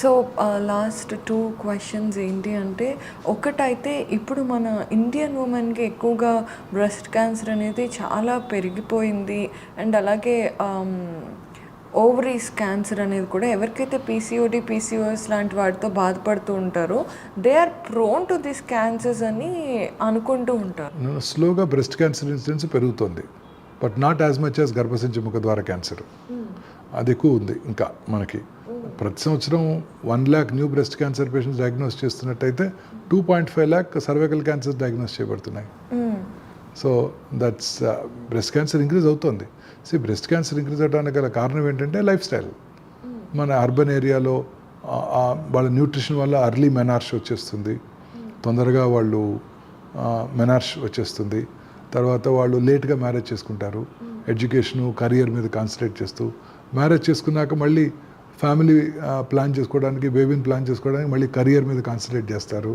So last 2 questions ఏంటి అంటే, ఒకటైతే ఇప్పుడు మన ఇండియన్ ఉమెన్‌కి ఎక్కువగా బ్రెస్ట్ క్యాన్సర్ అనేది చాలా పెరిగిపోయింది. అండ్ అలాగే ఓవరీస్ క్యాన్సర్ అనేది కూడా ఎవరికైతే పీసీఓడీ, పీసీఓఎస్ లాంటి వాటితో బాధపడుతూ ఉంటారో they are prone to this cancers అని అనుకుంటూ ఉంటారు. స్లోగా బ్రెస్ట్ క్యాన్సర్ ఇన్సిడెన్స్ పెరుగుతుంది, but not as much as గర్భసంచి ముఖద్వార క్యాన్సర్. అది ఎక్కువ ఉంది. ఇంకా మనకి ప్రతి సంవత్సరం 1 lakh new breast cancer patients diagnose చేస్తున్నట్టయితే 2.5 lakh సర్వైకల్ క్యాన్సర్స్ డయాగ్నోస్ చేయబడుతున్నాయి. So that's breast cancer increase అవుతుంది. బ్రెస్ట్ క్యాన్సర్ ఇంక్రీజ్ అవడానికి గల కారణం ఏంటంటే లైఫ్ స్టైల్. మన అర్బన్ ఏరియాలో వాళ్ళ న్యూట్రిషన్ వల్ల అర్లీ మెనార్ష్ వచ్చేస్తుంది, తొందరగా వాళ్ళు మెనార్ష్ వచ్చేస్తుంది. తర్వాత వాళ్ళు లేట్గా మ్యారేజ్ చేసుకుంటారు, ఎడ్యుకేషను కెరియర్ మీద కాన్సన్ట్రేట్ చేస్తూ మ్యారేజ్ చేసుకున్నాక మళ్ళీ ఫ్యామిలీ ప్లాన్ చేసుకోవడానికి, బేబీని ప్లాన్ చేసుకోవడానికి మళ్ళీ కెరియర్ మీద కాన్సన్ట్రేట్ చేస్తారు.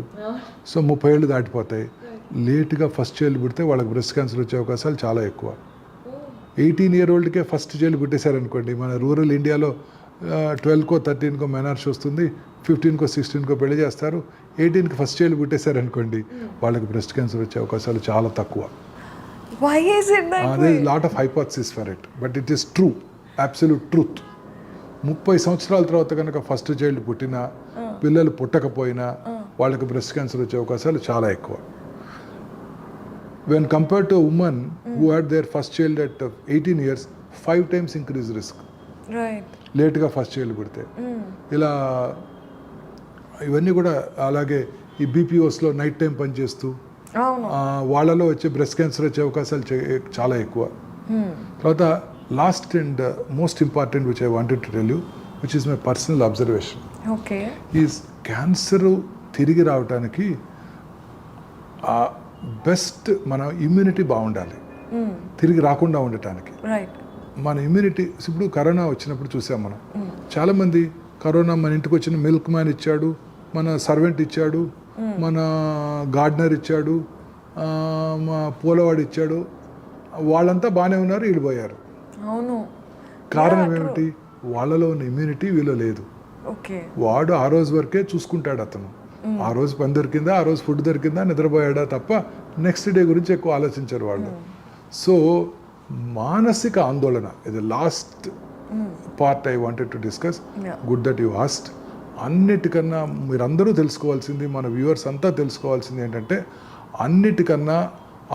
సో 30 ఏళ్ళు దాటిపోతాయి. లేట్గా ఫస్ట్ చైల్డ్ పుడితే వాళ్ళకి బ్రెస్ట్ క్యాన్సర్ వచ్చే అవకాశాలు చాలా ఎక్కువ. 18 year oldకే ఫస్ట్ చైల్డ్ పుట్టేశారనుకోండి, మన రూరల్ ఇండియాలో 12కో 13కో మెనార్ష్ వస్తుంది, 15కో 16కో పెళ్లి చేస్తారు. 18కి ఫస్ట్ చైల్డ్ పుట్టేశారనుకోండి, వాళ్ళకి బ్రెస్ట్ క్యాన్సర్ వచ్చే అవకాశాలు చాలా తక్కువ. Why is it that way? There is a lot of hypothesis for it, but it is true, absolute truth. 30 సంవత్సరాల తర్వాత కనుక ఫస్ట్ చైల్డ్ పుట్టినా, పిల్లలు పుట్టకపోయినా వాళ్ళకి బ్రెస్ట్ క్యాన్సర్ వచ్చే అవకాశాలు చాలా ఎక్కువ. When compared to a woman who had their first child at 18 years, 5 times increased risk. Right. లేట్గా ఫస్ట్ చైల్డ్ పుడితే. ఇలా ఇవన్నీ కూడా అలాగే ఈ బీపీఓస్లో నైట్ టైం పనిచేస్తూ వాళ్ళలో వచ్చే బ్రెస్ట్ క్యాన్సర్ వచ్చే అవకాశాలు చాలా ఎక్కువ. తర్వాత last and most important which I wanted to tell you, which is my personal observation. Okay. ఈ క్యాన్సర్ తిరిగి రావడానికి బెస్ట్ మన ఇమ్యూనిటీ బాగుండాలి, తిరిగి రాకుండా ఉండటానికి. మన ఇమ్యూనిటీ ఇప్పుడు కరోనా వచ్చినప్పుడు చూసాం మనం, చాలామంది కరోనా మన ఇంటికి వచ్చిన మిల్క్ మ్యాన్ ఇచ్చాడు, మన సర్వెంట్ ఇచ్చాడు, మన గార్డనర్ ఇచ్చాడు, మా పూలవాడు ఇచ్చాడు, వాళ్ళంతా బాగానే ఉన్నారు, వీళ్ళు పోయారు. అవును. కారణం ఏమిటి? వాళ్ళలో ఉన్న ఇమ్యూనిటీ వీళ్ళు లేదు. వాడు ఆ రోజు వరకే చూసుకుంటాడు. అతను ఆ రోజు పని దొరికిందా, ఆ రోజు ఫుడ్ దొరికిందా, నిద్రపోయాడా తప్ప నెక్స్ట్ డే గురించి ఎక్కువ ఆలోచించారు వాళ్ళు. సో మానసిక ఆందోళన, ఇది last part I wanted to discuss. Good that you asked. అన్నిటికన్నా మీరందరూ తెలుసుకోవాల్సింది, మన వ్యూవర్స్ అంతా తెలుసుకోవాల్సింది ఏంటంటే, అన్నిటికన్నా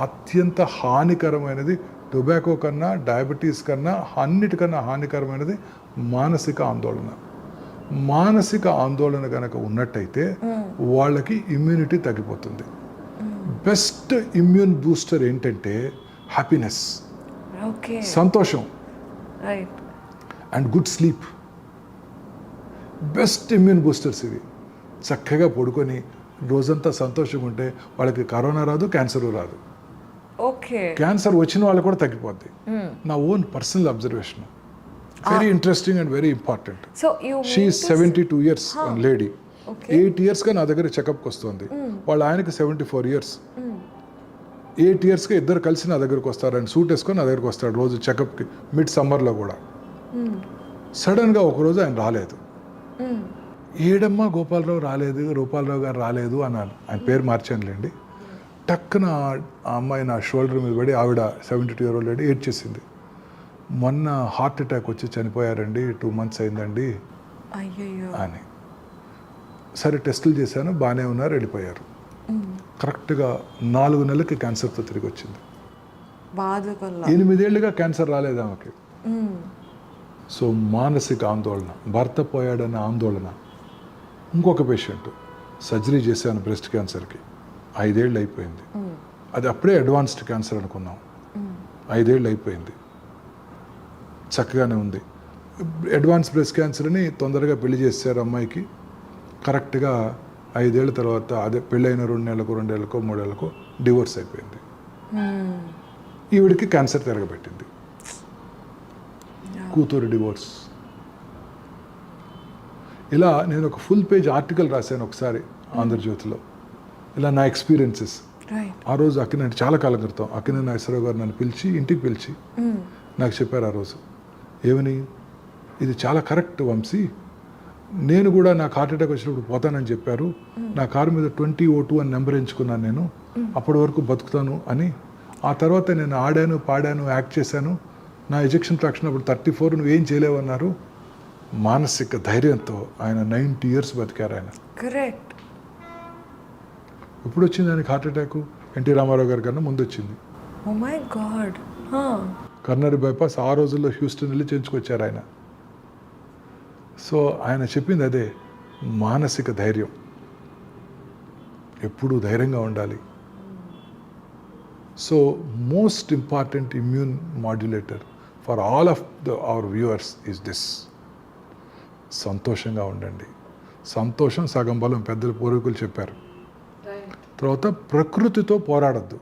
అత్యంత హానికరమైనది, టొబాకో కన్నా, డయాబెటీస్ కన్నా అన్నిటికన్నా హానికరమైనది మానసిక ఆందోళన. మానసిక ఆందోళన కనుక ఉన్నట్టయితే వాళ్ళకి ఇమ్యూనిటీ తగ్గిపోతుంది. బెస్ట్ ఇమ్యూన్ బూస్టర్ ఏంటంటే హ్యాపీనెస్, సంతోషం and good sleep. Best immune boosters ఇవి. చక్కగా పడుకొని రోజంతా సంతోషంగా ఉంటే వాళ్ళకి కరోనా రాదు, క్యాన్సర్ రాదు. క్యాన్సర్ వచ్చిన వాళ్ళు కూడా తగ్గిపోద్ది. నా own personal observation. Very interesting and very important. She is 72 years lady. 8 yearsగా నా దగ్గర చెకప్కి వస్తుంది. వాళ్ళ ఆయనకి 74 years. 8 yearsగా ఇద్దరు కలిసి నా దగ్గరకు వస్తారు. అండ్ సూట్ వేసుకొని నా దగ్గరకు వస్తాడు రోజు చెకప్కి, మిడ్ సమ్మర్లో కూడా. సడన్గా ఒకరోజు ఆయన రాలేదు. ఏడమ్మా గోపాలరావు రాలేదు, రూపాలరావు గారు రాలేదు అన్నాను. ఆయన పేరు మార్చానులేండి. టక్కున ఆ అమ్మాయి నా షోల్డర్ మీద పడి, ఆవిడ 72 year old లేడీ ఏడ్చేసింది. మొన్న హార్ట్ అటాక్ వచ్చి చనిపోయారండి, 2 months అయిందండి అని. సరే టెస్టులు చేశాను, బాగానే ఉన్నారు, వెళ్ళిపోయారు. కరెక్ట్గా 4 నెలలకి క్యాన్సర్తో తిరిగి వచ్చింది. 8 ఏళ్ళుగా క్యాన్సర్ రాలేదు ఆమెకి. సో మానసిక ఆందోళన, భర్త పోయాడన్న ఆందోళన. ఇంకొక పేషెంట్, సర్జరీ చేశాను బ్రెస్ట్ క్యాన్సర్కి, 5 ఏళ్ళు అయిపోయింది. అది అప్పుడే అడ్వాన్స్డ్ క్యాన్సర్ అనుకున్నాం. 5 ఏళ్ళు అయిపోయింది, చక్కగానే ఉంది. అడ్వాన్స్ బ్రెస్ట్ క్యాన్సర్ అని తొందరగా పెళ్లి చేశారు అమ్మాయికి. కరెక్ట్గా 5 ఏళ్ళ తర్వాత, అదే పెళ్ళైన 2 నెలలకు 2 ఏళ్ళకో 3 ఏళ్ళకో డివోర్స్ అయిపోయింది. ఈవిడికి క్యాన్సర్ తిరగబెట్టింది. కూతురు డివోర్స్. ఇలా నేను ఒక ఫుల్ పేజ్ ఆర్టికల్ రాశాను ఒకసారి ఆంధ్రజ్యోతిలో, ఇలా నా ఎక్స్పీరియన్సెస్. ఆ రోజు అక్కినేని, చాలా కాలం క్రితం అక్కినేని నాగేశ్వరరావు గారు నన్ను పిలిచి, ఇంటికి పిలిచి నాకు చెప్పారు ఆ రోజు, ఏమని, ఇది చాలా కరెక్ట్ వంశీ, నేను కూడా నాకు హార్ట్ అటాక్ వచ్చినప్పుడు పోతానని చెప్పారు, నా కారు మీద 2002 అని నెంబర్ ఎంచుకున్నాను నేను, అప్పటి వరకు బతుకుతాను అని. ఆ తర్వాత నేను ఆడాను, పాడాను, యాక్ట్ చేశాను. నా ఎజెక్షన్ ఫ్రాక్షన్ అప్పుడు 34, నువ్వేం చేయలేవన్నారు. మానసిక ధైర్యంతో ఆయన 90 years బతికారు ఆయన. కరెక్ట్. ఎప్పుడు వచ్చింది ఆయనకి హార్ట్ అటాక్? ఎన్టీ రామారావు గారి కన్నా ముందు వచ్చింది. Oh my god. Coronary bypass ఆ రోజుల్లో హ్యూస్టన్ వెళ్ళి చేయించుకొచ్చారు ఆయన. సో ఆయన చెప్పింది అదే, మానసిక ధైర్యం, ఎప్పుడూ ధైర్యంగా ఉండాలి. So most important immune modulator for all of our viewers is this. సంతోషంగా ఉండండి. సంతోషం సగం బలం, పెద్దలు పూర్వీకులు చెప్పారు. తర్వాత ప్రకృతితో పోరాడద్దు.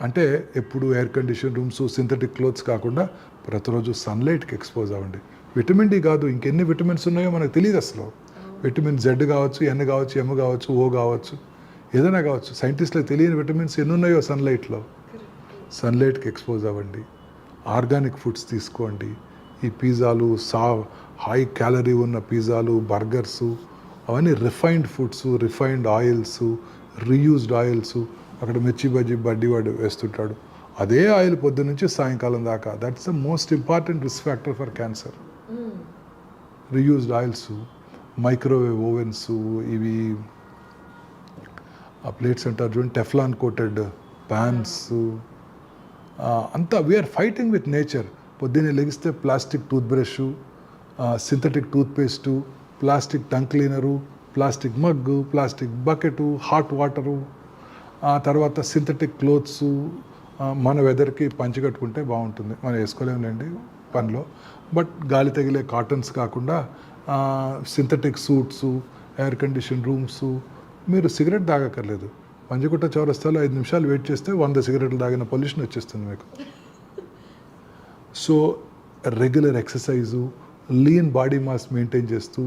అంటే ఎప్పుడు air condition rooms, synthetic clothes కాకుండా ప్రతిరోజు సన్లైట్కి ఎక్స్పోజ్ అవ్వండి. విటమిన్ డి కాదు, ఇంకెన్ని విటమిన్స్ ఉన్నాయో మనకు తెలియదు అసలు. విటమిన్ జెడ్ కావచ్చు, ఎన్ కావచ్చు, ఎమ్ కావచ్చు, ఓ కావచ్చు, ఏదైనా కావచ్చు. సైంటిస్టులకు తెలియని విటమిన్స్ ఎన్ని ఉన్నాయో సన్లైట్లో. సన్లైట్కి ఎక్స్పోజ్ అవ్వండి. ఆర్గానిక్ ఫుడ్స్ తీసుకోండి. ఈ పిజ్జాలు, హై క్యాలరీ ఉన్న పిజ్జాలు, బర్గర్సు, అవన్నీ refined foods, refined oils, reused oils. అక్కడ మిర్చి బజ్జీ బడ్డీవాడు వేస్తుంటాడు, అదే ఆయిల్ పొద్దు నుంచి సాయంకాలం దాకా. That's the most important risk factor for cancer. Reused oils, microwave ovens, ఇవి ఆ ప్లేట్స్ అంటారు చూడండి, టెఫ్లాన్ కోటెడ్ ప్యాన్స్, అంతా వీఆర్ ఫైటింగ్ విత్ నేచర్. పొద్దున్నే లెగిస్తే plastic tooth brush, synthetic toothpaste, plastic tongue cleaner, plastic mug, plastic bucket, hot water, ఆ తర్వాత synthetic clothes. మన వెదర్కి పంచి కట్టుకుంటే బాగుంటుంది, మనం వేసుకోలేములేండి పనిలో. బట్ గాలి తగిలే కాటన్స్ కాకుండా synthetic suits, air condition rooms. మీరు సిగరెట్ తాగక్కర్లేదు. పంజగుట్ట చౌరస్తాలో 5 నిమిషాలు వెయిట్ చేస్తే 100 సిగరెట్లు తాగిన పొల్యూషన్ వచ్చేస్తుంది మీకు. So regular exercise, lean body mass maintain చేస్తూ,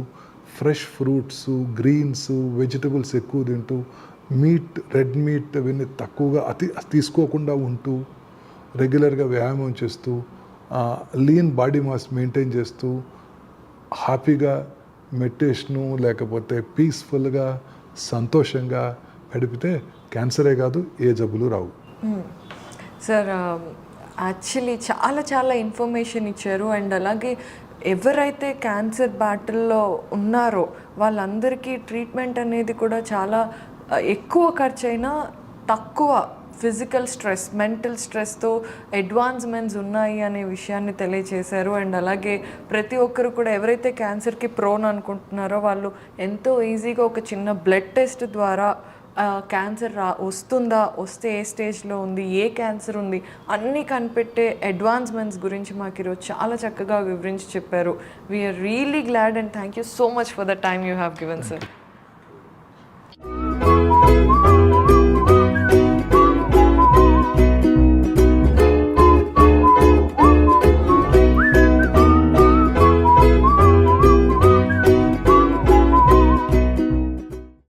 ఫ్రెష్ ఫ్రూట్స్, గ్రీన్స్, వెజిటబుల్స్ ఎక్కువ తింటూ, మీట్, రెడ్ మీట్ అవన్నీ తక్కువగా తీసుకోకుండా ఉంటూ, రెగ్యులర్గా వ్యాయామం చేస్తూ, లీన్ బాడీ మాస్ మెయింటైన్ చేస్తూ, హ్యాపీగా మెడిటేషను లేకపోతే పీస్ఫుల్గా సంతోషంగా గడిపితే క్యాన్సరే కాదు, ఏ జబ్బులు రావు. సార్ యాక్చువల్లీ చాలా చాలా ఇన్ఫర్మేషన్ ఇచ్చారు. అండ్ అలాగే ఎవరైతే క్యాన్సర్ బ్యాటిల్లో ఉన్నారో వాళ్ళందరికీ ట్రీట్మెంట్ అనేది కూడా చాలా ఎక్కువ ఖర్చు అయినా తక్కువ ఫిజికల్ స్ట్రెస్, మెంటల్ స్ట్రెస్తో అడ్వాన్స్మెంట్స్ ఉన్నాయి అనే విషయాన్ని తెలియచేశారు. అండ్ అలాగే ప్రతి ఒక్కరు కూడా ఎవరైతే క్యాన్సర్కి ప్రోన్ అనుకుంటున్నారో వాళ్ళు ఎంతో ఈజీగా ఒక చిన్న బ్లడ్ టెస్ట్ ద్వారా క్యాన్సర్ వస్తుందా, వస్తే ఏ స్టేజ్లో ఉంది, ఏ క్యాన్సర్ ఉంది అన్నీ కనిపెట్టే అడ్వాన్స్మెంట్స్ గురించి మాకు ఈరోజు చాలా చక్కగా వివరించి చెప్పారు. We're really glad and thank you so much for the time you have given sir.